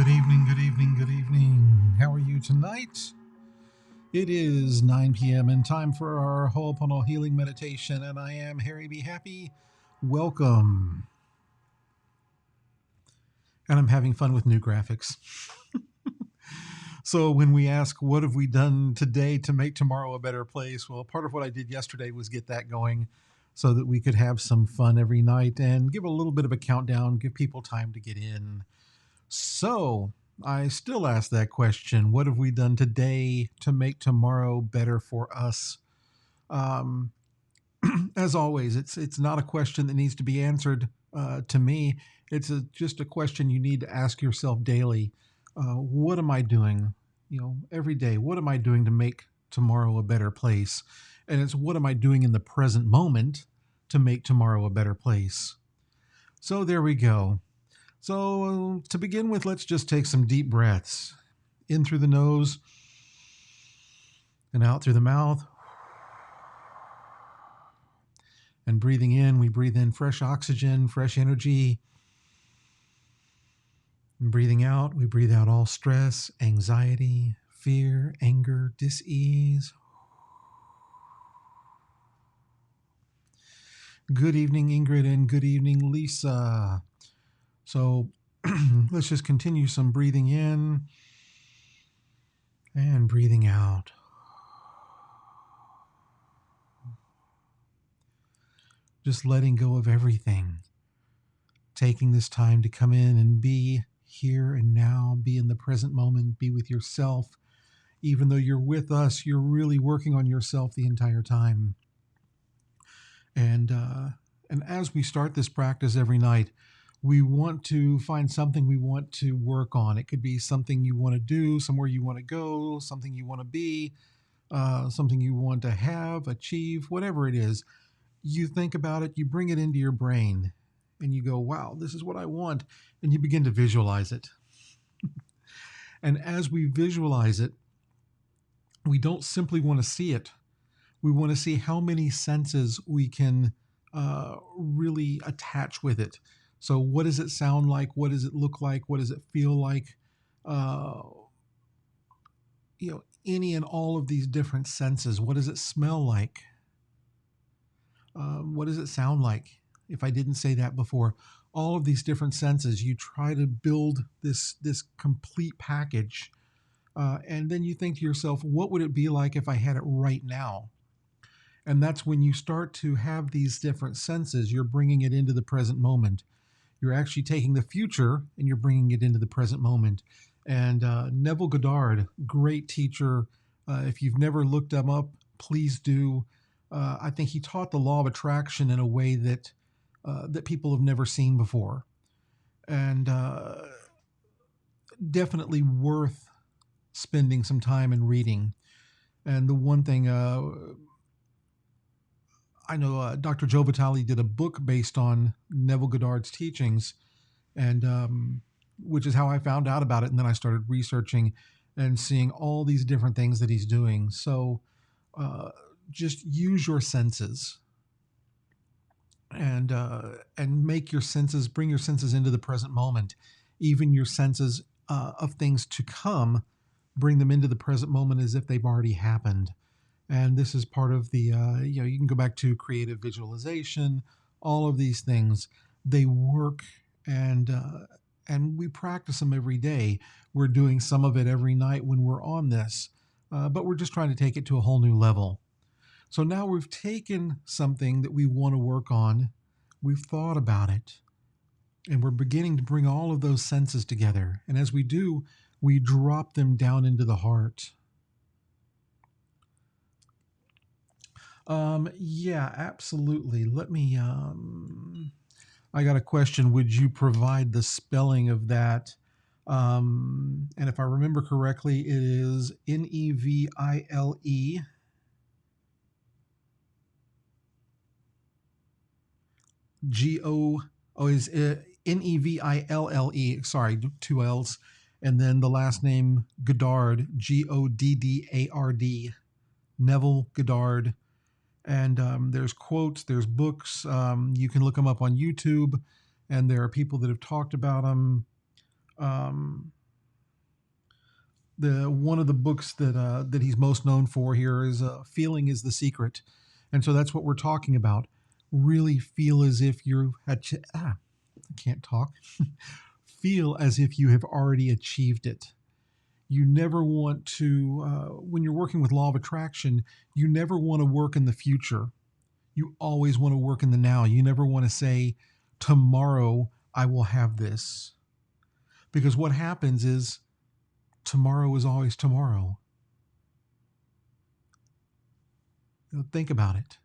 Good evening, good evening, good evening. How are you tonight? It is 9 p.m. and time for our Ho'oponopono healing meditation, and I am Harry B. Happy. Welcome. And I'm having fun with new graphics. So when we ask, what have we done today to make tomorrow a better place? Well, part of what I did yesterday was get that going so that we could have some fun every night and give a little bit of a countdown, give people time to get in. So I still ask that question, what have we done today to make tomorrow better for us? As always, it's not a question that needs to be answered to me. It's just a question you need to ask yourself daily. What am I doing? Every day, what am I doing to make tomorrow a better place? And it's what am I doing in the present moment to make tomorrow a better place? So there we go. So to begin with, let's just take some deep breaths. In through the nose and out through the mouth. And breathing in, we breathe in fresh oxygen, fresh energy. And breathing out, we breathe out all stress, anxiety, fear, anger, dis-ease. Good evening, Ingrid, and good evening, Lisa. So let's just continue some breathing in and breathing out. Just letting go of everything. Taking this time to come in and be here and now, be in the present moment, be with yourself. Even though you're with us, you're really working on yourself the entire time. And as we start this practice every night, we want to find something we want to work on. It could be something you want to do, somewhere you want to go, something you want to be, something you want to have, achieve, whatever it is. You think about it, you bring it into your brain, and you go, wow, this is what I want. And you begin to visualize it. And as we visualize it, we don't simply want to see it. We want to see how many senses we can really attach with it. So what does it sound like? What does it look like? What does it feel like? Any and all of these different senses. What does it smell like? What does it sound like? If I didn't say that before, all of these different senses, you try to build this complete package. And then you think to yourself, what would it be like if I had it right now? And that's when you start to have these different senses, you're bringing it into the present moment. You're actually taking the future and you're bringing it into the present moment. And Neville Goddard, great teacher. If you've never looked him up, please do. I think he taught the law of attraction in a way that people have never seen before. And definitely worth spending some time and reading. And the one thing I know Dr. Joe Vitale did a book based on Neville Goddard's teachings, and which is how I found out about it. And then I started researching and seeing all these different things that he's doing. So just use your senses and make your senses, bring your senses into the present moment. Even your senses of things to come, bring them into the present moment as if they've already happened. And this is part of the, you can go back to creative visualization, all of these things, they work, and we practice them every day. We're doing some of it every night when we're on this, but we're just trying to take it to a whole new level. So now we've taken something that we want to work on, we've thought about it, and we're beginning to bring all of those senses together. And as we do, we drop them down into the heart. Yeah, absolutely. Let me, I got a question. Would you provide the spelling of that? And if I remember correctly, it is Neville. Is Neville, sorry, two L's. And then the last name, Goddard, Goddard, Neville Goddard. And there's quotes, there's books. You can look them up on YouTube, and there are people that have talked about them. The one of the books that he's most known for here is "Feeling is the Secret," and so that's what we're talking about. Really feel as if you're I can't talk. Feel as if you have already achieved it. You never want to, when you're working with law of attraction, you never want to work in the future. You always want to work in the now. You never want to say, tomorrow I will have this. Because what happens is tomorrow is always tomorrow. Think about it.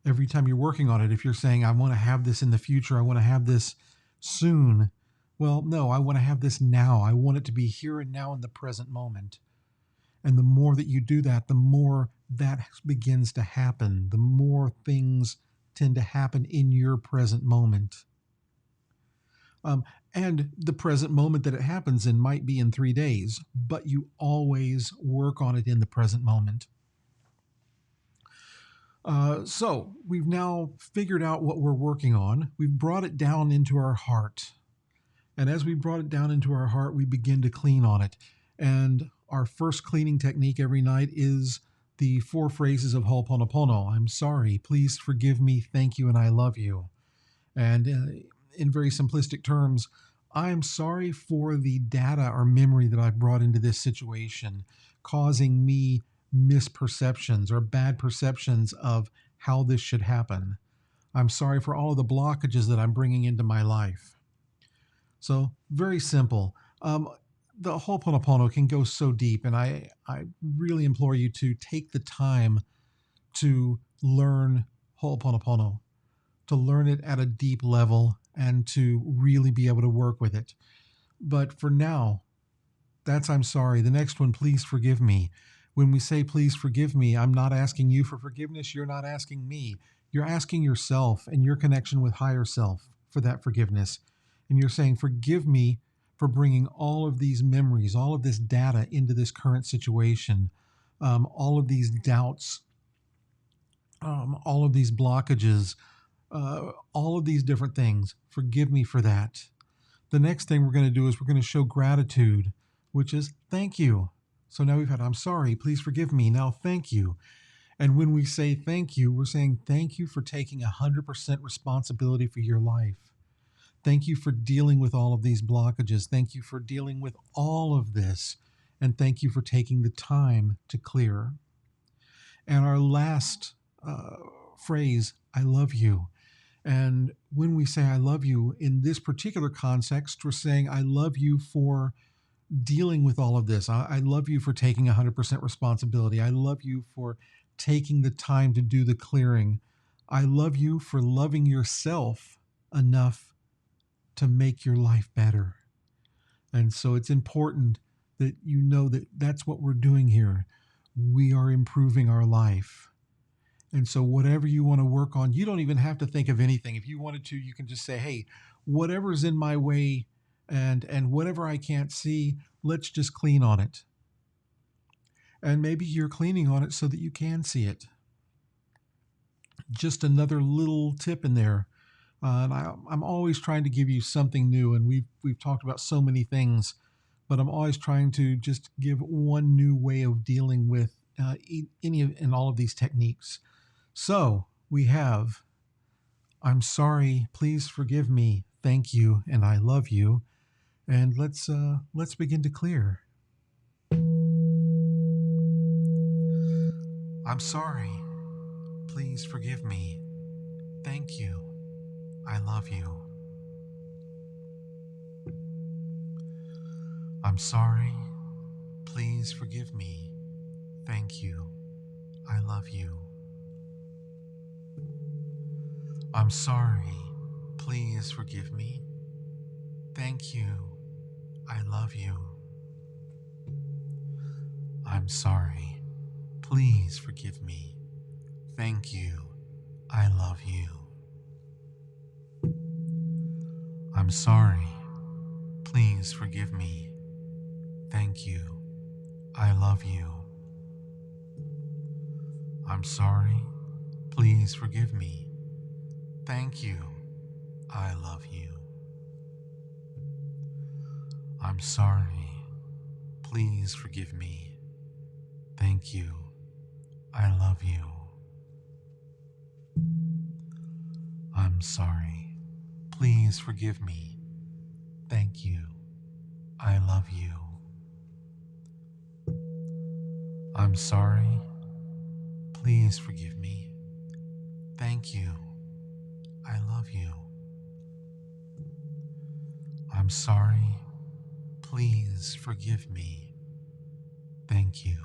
Every time you're working on it, if you're saying, I want to have this in the future, I want to have this soon. Well, no, I want to have this now. I want it to be here and now in the present moment. And the more that you do that, the more that begins to happen. The more things tend to happen in your present moment. And the present moment that it happens in might be in 3 days, but you always work on it in the present moment. So we've now figured out what we're working on. We've brought it down into our heart. And as we brought it down into our heart, we begin to clean on it. And our first cleaning technique every night is the 4 phrases of Ho'oponopono. I'm sorry, please forgive me, thank you, and I love you. And in very simplistic terms, I'm sorry for the data or memory that I've brought into this situation, causing me misperceptions or bad perceptions of how this should happen. I'm sorry for all of the blockages that I'm bringing into my life. So very simple. The Ho'oponopono can go so deep, and I really implore you to take the time to learn Ho'oponopono, to learn it at a deep level and to really be able to work with it. But for now, that's I'm sorry. The next one, please forgive me. When we say please forgive me, I'm not asking you for forgiveness. You're not asking me. You're asking yourself and your connection with higher self for that forgiveness. And you're saying, forgive me for bringing all of these memories, all of this data into this current situation, all of these doubts, all of these blockages, all of these different things. Forgive me for that. The next thing we're going to do is we're going to show gratitude, which is thank you. So now we've had, I'm sorry, please forgive me. Now thank you. And when we say thank you, we're saying thank you for taking 100% responsibility for your life. Thank you for dealing with all of these blockages. Thank you for dealing with all of this. And thank you for taking the time to clear. And our last phrase, I love you. And when we say I love you, in this particular context, we're saying I love you for dealing with all of this. I love you for taking 100% responsibility. I love you for taking the time to do the clearing. I love you for loving yourself enough to make your life better. And so it's important that you know that that's what we're doing here. We are improving our life. And so whatever you want to work on, you don't even have to think of anything. If you wanted to, you can just say, hey, whatever's in my way and whatever I can't see, let's just clean on it. And maybe you're cleaning on it so that you can see it. Just another little tip in there. And I'm always trying to give you something new, and we've talked about so many things, but I'm always trying to just give one new way of dealing with any and all of these techniques. So we have, I'm sorry, please forgive me, thank you, and I love you. And let's begin to clear. I'm sorry, please forgive me, thank you. I love you. I'm sorry. Please forgive me. Thank you. I love you. I'm sorry. Please forgive me. Thank you. I love you. I'm sorry. Please forgive me. Thank you. I love you. I'm sorry. Please forgive me. Thank you. I love you. I'm sorry. Please forgive me. Thank you. I love you. I'm sorry. Please forgive me. Thank you. I love you. I'm sorry. Please forgive me. Thank you. I love you. I'm sorry. Please forgive me. Thank you. I love you. I'm sorry. Please forgive me. Thank you.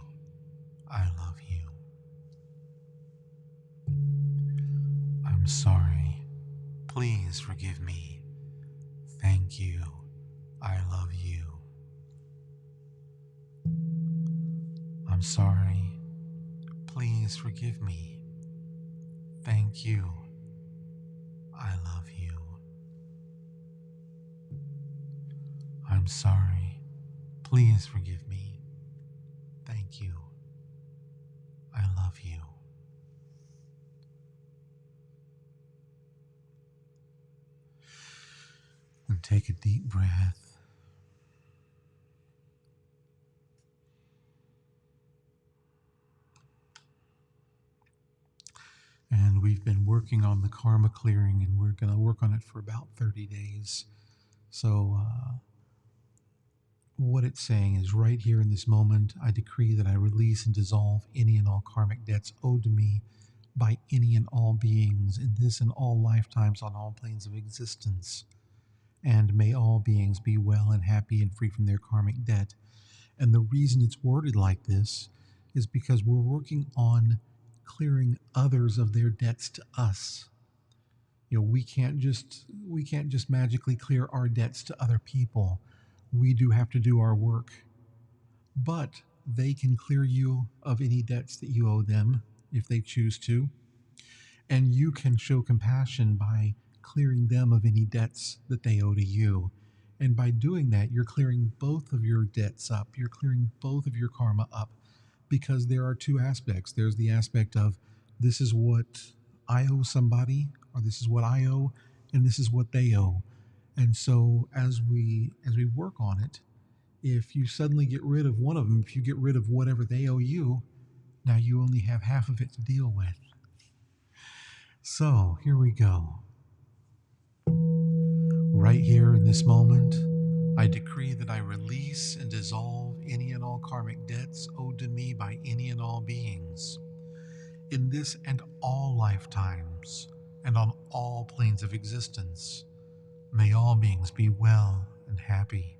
I love you. I'm sorry. Please forgive me. Thank you. I love you. I'm sorry. Please forgive me. Thank you. I love you. I'm sorry. Please forgive me. Thank you. I love you. And take a deep breath. And we've been working on the karma clearing, and we're going to work on it for about 30 days. So what it's saying is, right here in this moment, I decree that I release and dissolve any and all karmic debts owed to me by any and all beings in this and all lifetimes on all planes of existence. And may all beings be well and happy and free from their karmic debt. And the reason it's worded like this is because we're working on clearing others of their debts to us. You know, we can't just magically clear our debts to other people. We do have to do our work. But they can clear you of any debts that you owe them if they choose to. And you can show compassion by clearing them of any debts that they owe to you. And by doing that, you're clearing both of your debts up. You're clearing both of your karma up, because there are two aspects. There's the aspect of, this is what I owe somebody, or this is what I owe, and this is what they owe. And so as we work on it, if you suddenly get rid of one of them, if you get rid of whatever they owe you, now you only have half of it to deal with. So here we go. Right here in this moment, I decree that I release and dissolve any and all karmic debts owed to me by any and all beings, in this and all lifetimes, and on all planes of existence. May all beings be well and happy,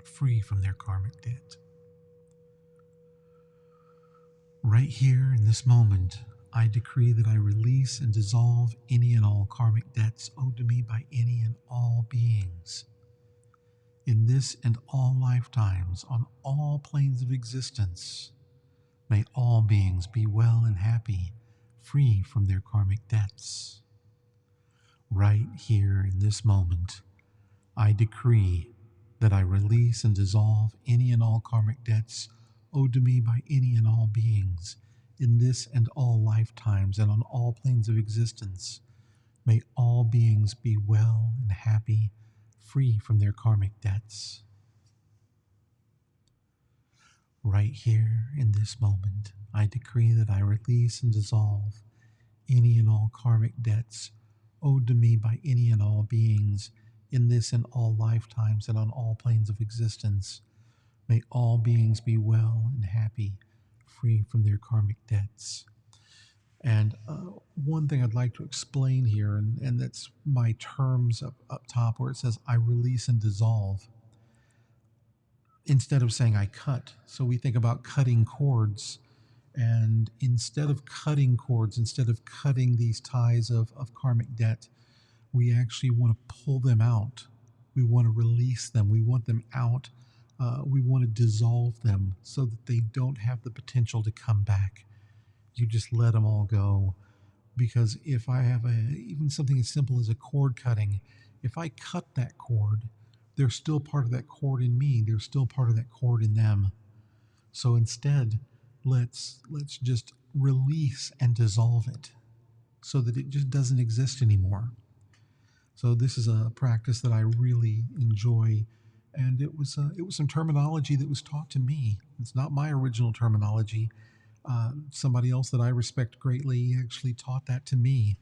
free from their karmic debt. Right here in this moment, I decree that I release and dissolve any and all karmic debts owed to me by any and all beings, in this and all lifetimes, on all planes of existence. May all beings be well and happy, free from their karmic debts. Right here in this moment, I decree that I release and dissolve any and all karmic debts owed to me by any and all beings, in this and all lifetimes and on all planes of existence. May all beings be well and happy, free from their karmic debts. Right here in this moment, I decree that I release and dissolve any and all karmic debts owed to me by any and all beings, in this and all lifetimes and on all planes of existence. May all beings be well and happy, free from their karmic debts. And one thing I'd like to explain here, and that's my terms up top where it says I release and dissolve, instead of saying I cut. So we think about cutting cords, and instead of cutting cords, instead of cutting these ties of karmic debt, we actually want to pull them out. We want to release them. We want them out. We want to dissolve them so that they don't have the potential to come back. You just let them all go. Because if I have even something as simple as a cord cutting, if I cut that cord, they're still part of that cord in me. They're still part of that cord in them. So instead, let's just release and dissolve it so that it just doesn't exist anymore. So this is a practice that I really enjoy, and it was some terminology that was taught to me. It's not my original terminology. Somebody else that I respect greatly actually taught that to me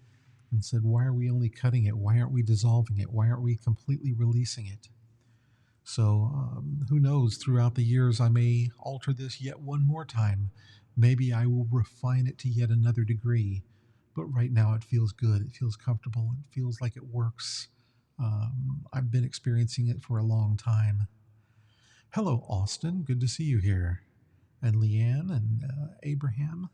and said, "Why are we only cutting it? Why aren't we dissolving it? Why aren't we completely releasing it?" So who knows? Throughout the years, I may alter this yet one more time. Maybe I will refine it to yet another degree. But right now, it feels good. It feels comfortable. It feels like it works. I've been experiencing it for a long time. Hello, Austin. Good to see you here. And Leanne and Abraham.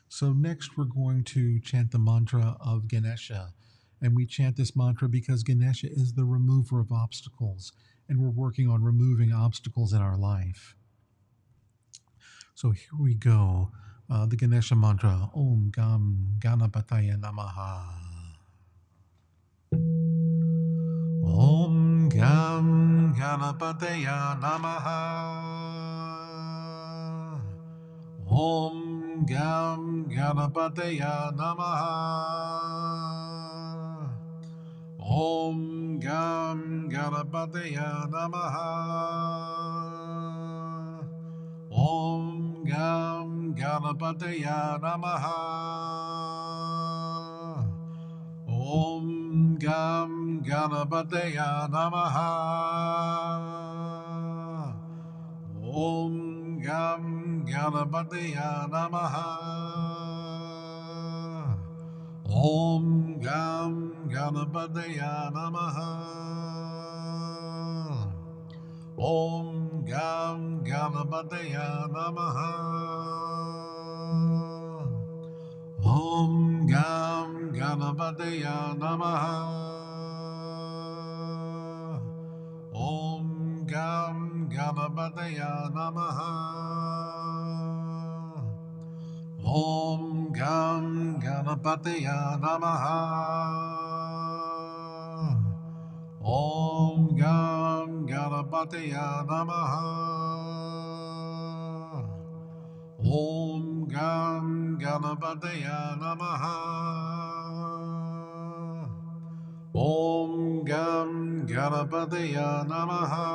So next we're going to chant the mantra of Ganesha. And we chant this mantra because Ganesha is the remover of obstacles. And we're working on removing obstacles in our life. So here we go. The Ganesha mantra. Om Gam GANAPATAYA NAMAHA. Om Gam GANAPATAYA NAMAHA. Om Gam GANAPATAYA NAMAHA. Om Gam GANAPATAYA NAMAHA. Om Gam GANAPATAYA NAMAHA. Om Gam GANAPATAYA NAMAHA. Om Gam GANAPATAYA NAMAHA. Om Gam GANAPATAYA NAMAHA. Om Gam GANAPATAYA NAMAHA. Om Gam GANAPATAYA NAMAHA. Om Gam GANAPATAYA NAMAHA. Om Gam GANAPATAYA NAMAHA. Om Gam GANAPATAYA NAMAHA. Om Gam GANAPATAYA NAMAHA. Om Gam GANAPATAYA NAMAHA.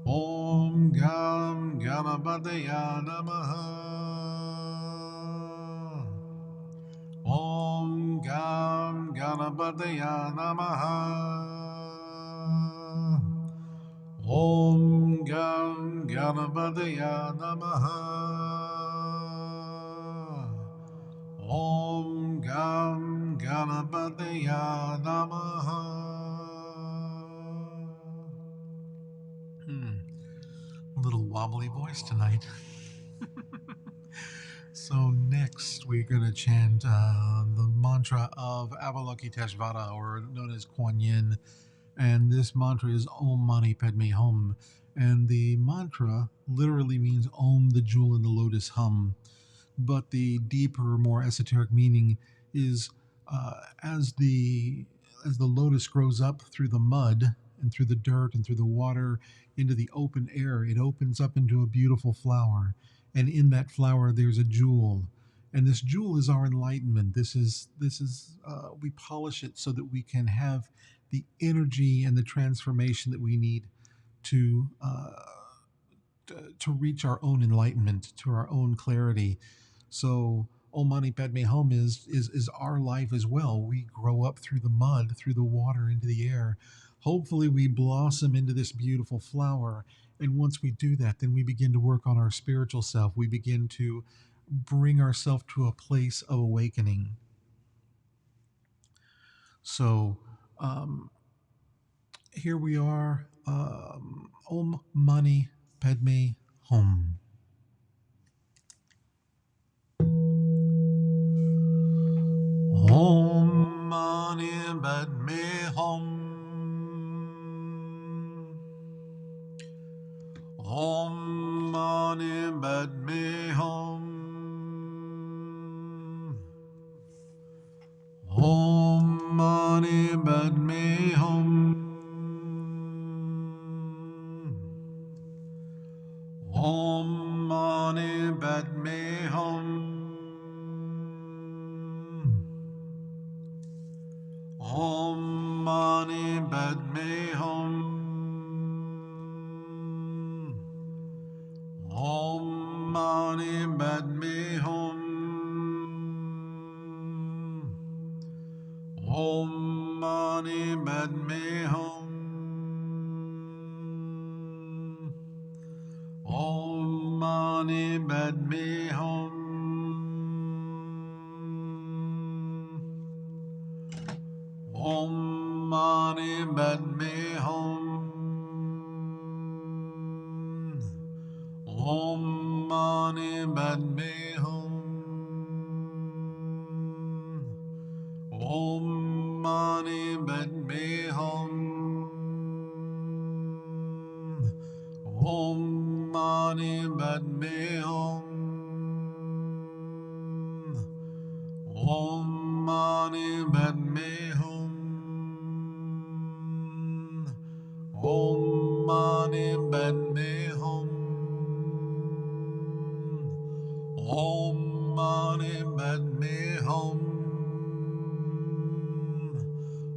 Om Gam GANAPATAYA NAMAHA. Om Gam GANAPATAYA NAMAHA. Om Gam GANAPATAYA NAMAHA. Om Gam GANAPATAYA NAMAHA. A little wobbly voice tonight. So next we're going to chant the mantra of Avalokiteshvara, or known as Kuan Yin. And this mantra is Om Mani Padme Hum. And the mantra literally means Om, the jewel in the lotus hum. But the deeper, more esoteric meaning is as the lotus grows up through the mud and through the dirt and through the water into the open air, it opens up into a beautiful flower. And in that flower, there's a jewel. And this jewel is our enlightenment. This is we polish it so that we can have the energy and the transformation that we need to reach our own enlightenment, to our own clarity. So Om Mani Padme Hum is our life as well. We grow up through the mud, through the water, into the air. Hopefully we blossom into this beautiful flower. And once we do that, then we begin to work on our spiritual self. We begin to bring ourselves to a place of awakening. So here we are. Om Mani Padme Hum. Om Mani Padme Hum. Om Mani Padme Hum. Om Mani Padme Hum. Om Mani Padme Hum. Om Mani Mani Padme Hum. Om Mani Padme Hum. Om Mani Padme Hum. Om Mani Padme Hum. Om Mani Padme Hum. Om Mani Padme Hum. Om Mani Padme Hum. Om Mani Padme Hum. Om Mani Padme Hum. Om Mani Padme Hum. Om Mani Padme Hum.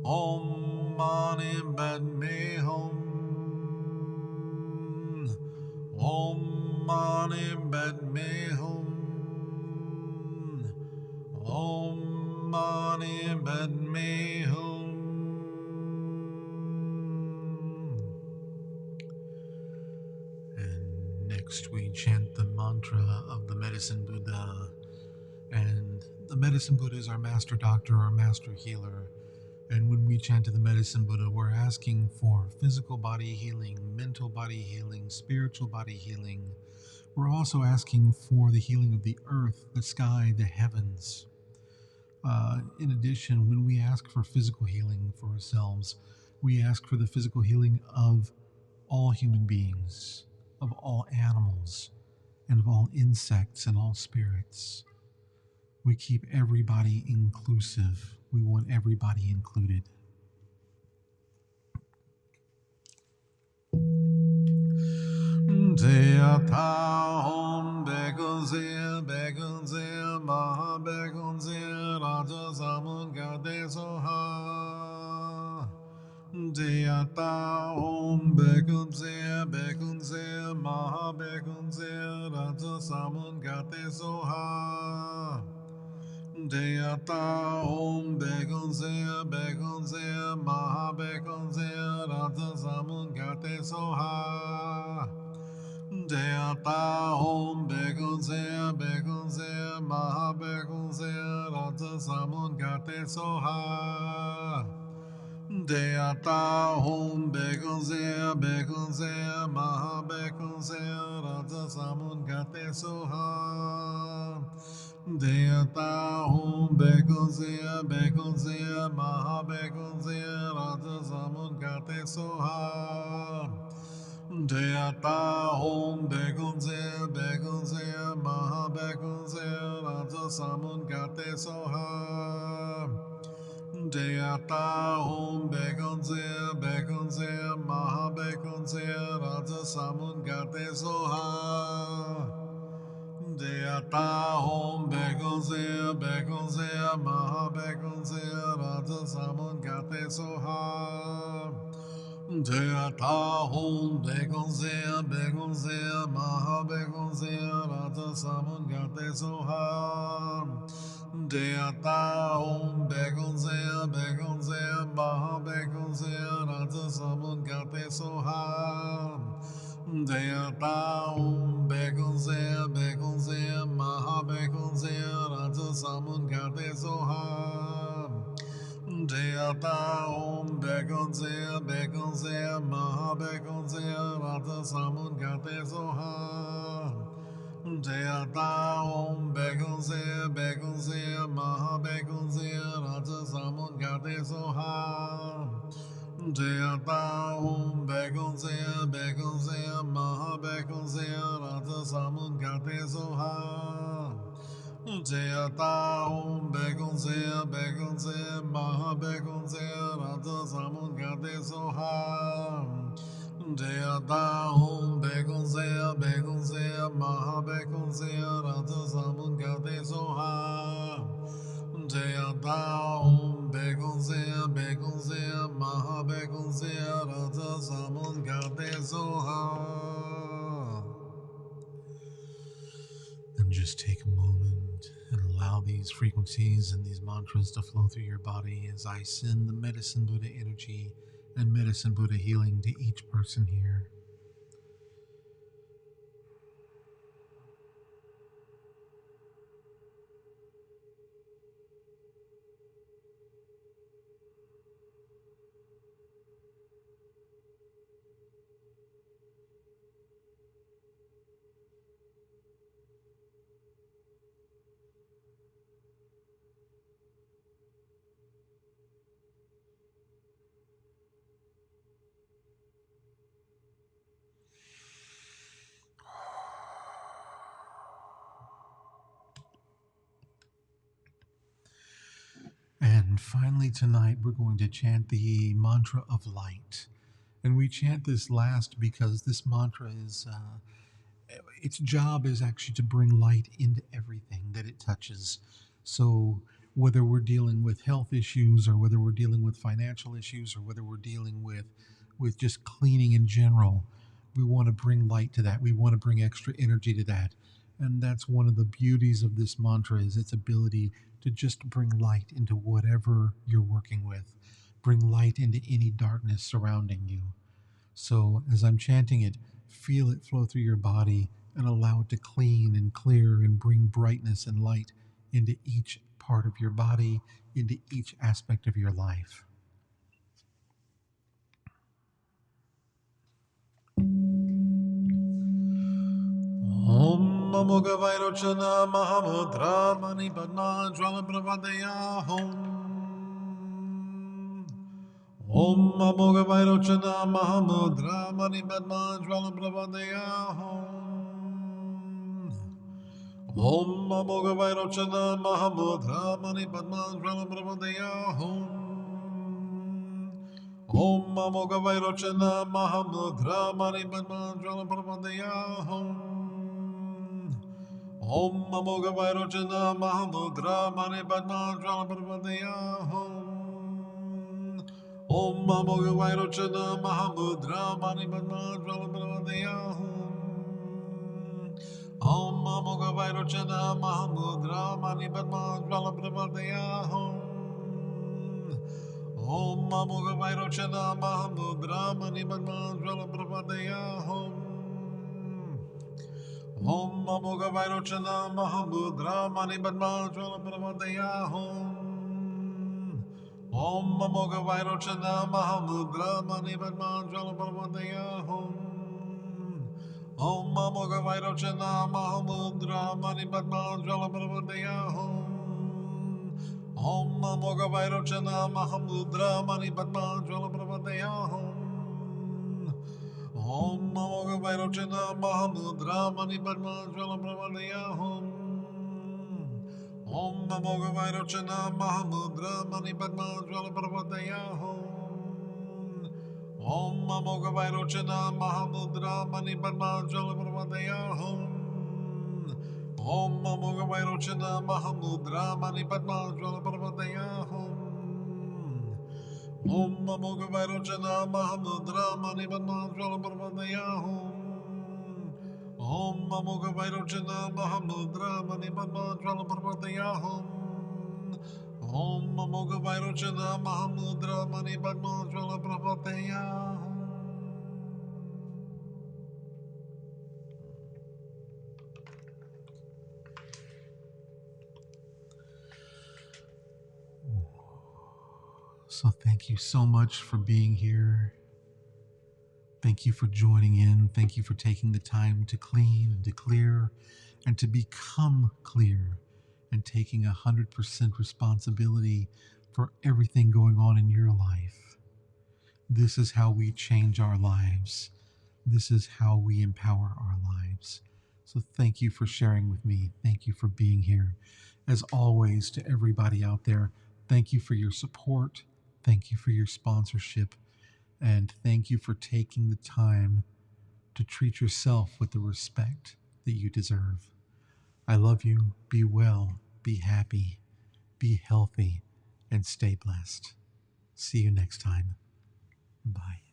Om Mani Padme Hum. Om Mani Padme Hum. Om Mani Padme Hum. And next we chant the mantra of the Medicine Buddha. And the Medicine Buddha is our master doctor, our master healer. And when we chant to the Medicine Buddha, we're asking for physical body healing, mental body healing, spiritual body healing. We're also asking for the healing of the earth, the sky, the heavens. In addition, when we ask for physical healing for ourselves, we ask for the physical healing of all human beings, of all animals, and of all insects and all spirits. We keep everybody inclusive. We want everybody included. TAYATA Om BEKADZE BEKADZE MAHA BEKADZE RADZA SAMUNGATE SOHA. TAYATA Om BEKADZE BEKADZE MAHA BEKADZE RADZA SAMUNGATE SOHA. TAYATA Om BEKADZE BEKADZE MAHA BEKADZE RADZA SAMUNGATE SOHA. TAYATA Om BEKADZE BEKADZE MAHA BEKADZE RADZA SAMUNGATE SOHA. TAYATA Om BEKADZE BEKADZE MAHA BEKADZE RADZA SAMUNGATE SOHA. TAYATA Om BEKADZE BEKADZE MAHA BEKADZE RADZA SAMUNGATE SOHA. TAYATA Om BEKADZE BEKADZE MAHA BEKADZE RADZA SAMUNGATE SOHA. TAYATA Om BEKADZE BEKADZE MAHA BEKADZE RADZA SAMUNGATE SOHA. TAYATA Om BEKADZE BEKADZE MAHA BEKADZE RADZA SAMUNGATE SOHA. TAYATA Om BEKADZE BEKADZE MAHA BEKADZE RADZA SAMUNGATE SOHA. TAYATA Om BEKADZE BEKADZE MAHA BEKADZE RADZA SAMUNGATE SOHA. TAYATA Om BEKADZE BEKADZE MAHA BEKADZE RADZA SAMUNGATE SOHA. TAYATA Om BEKADZE BEKADZE MAHA BEKADZE RADZA SAMUNGATE SOHA. TAYATA Om BEKADZE BEKADZE MAHA BEKADZE RADZA SAMUNGATE SOHA. TAYATA Om BEKADZE BEKADZE MAHA BEKADZE RADZA SAMUNGATE SOHA. TAYATA Om BEKADZE BEKADZE MAHA BEKADZE RADZA SAMUNGATE SOHA. TAYATA Om BEKADZE BEKADZE MAHA BEKADZE RADZA SAMUNGATE SOHA. TAYATA Om BEKADZE BEKADZE MAHA allow these frequencies and these mantras to flow through your body as I send the Medicine Buddha energy and Medicine Buddha healing to each person here. And finally tonight we're going to chant the mantra of light. And we chant this last because this mantra is, its job is actually to bring light into everything that it touches. So whether we're dealing with health issues or whether we're dealing with financial issues or whether we're dealing with just cleaning in general, we want to bring light to that. We want to bring extra energy to that. And that's one of the beauties of this mantra is its ability to just bring light into whatever you're working with. Bring light into any darkness surrounding you. So as I'm chanting it, feel it flow through your body and allow it to clean and clear and bring brightness and light into each part of your body, into each aspect of your life. Om AMOGHA VAIROCANA MUDRA Mani PADMA Jvala Pravadaya Om Om AMOGHA VAIROCANA MUDRA Mani PADMA Jvala Pravadaya Om AMOGHA VAIROCANA MUDRA Mani PADMA Jvala Pravadaya Om AMOGHA VAIROCANA MUDRA Mani PADMA Jvala Pravadaya Om AMOGHA VAIROCANA MUDRA Mani PADMA Jvala Pravadaya Om AMOGHA VAIROCANA MUDRA Mani PADMA Jvala Pravadaya Om AMOGHA VAIROCANA MUDRA Mani PADMA Jvala Pravadaya Om AMOGHA VAIROCANA MUDRA Mani PADMA Jvala Pravadaya Om AMOGHA VAIROCANA MUDRA Mani PADMA Jvala Pravadaya Om AMOGHA VAIROCANA MUDRA Mani PADMA Jvala Pravadaya Om AMOGHA VAIROCANA MUDRA Mani PADMA Jvala Pravadaya Om AMOGHA VAIROCANA MUDRA Mani PADMA Jvala Pravadaya Om AMOGHA VAIROCANA MUDRA Mani PADMA Jvala Pravadaya Om AMOGHA VAIROCANA MUDRA Mani PADMA Jvala Pravadaya Om AMOGHA VAIROCANA MUDRA Mani PADMA Jvala Pravadaya Om AMOGHA VAIROCANA MUDRA Mani PADMA Jvala Pravadaya Om AMOGHA VAIROCANA MUDRA Mani PADMA Jvala Pravadaya Om AMOGHA VAIROCANA MUDRA Mani PADMA Jvala Pravadaya Om AMOGHA VAIROCANA MUDRA Mani PADMA Jvala Pravadaya. So thank you so much for being here. Thank you for joining in. Thank you for taking the time to clean and to clear and to become clear and taking 100% responsibility for everything going on in your life. This is how we change our lives. This is how we empower our lives. So thank you for sharing with me. Thank you for being here. As always, to everybody out there, thank you for your support. Thank you for your sponsorship. And thank you for taking the time to treat yourself with the respect that you deserve. I love you. Be well, be happy, be healthy, and stay blessed. See you next time. Bye.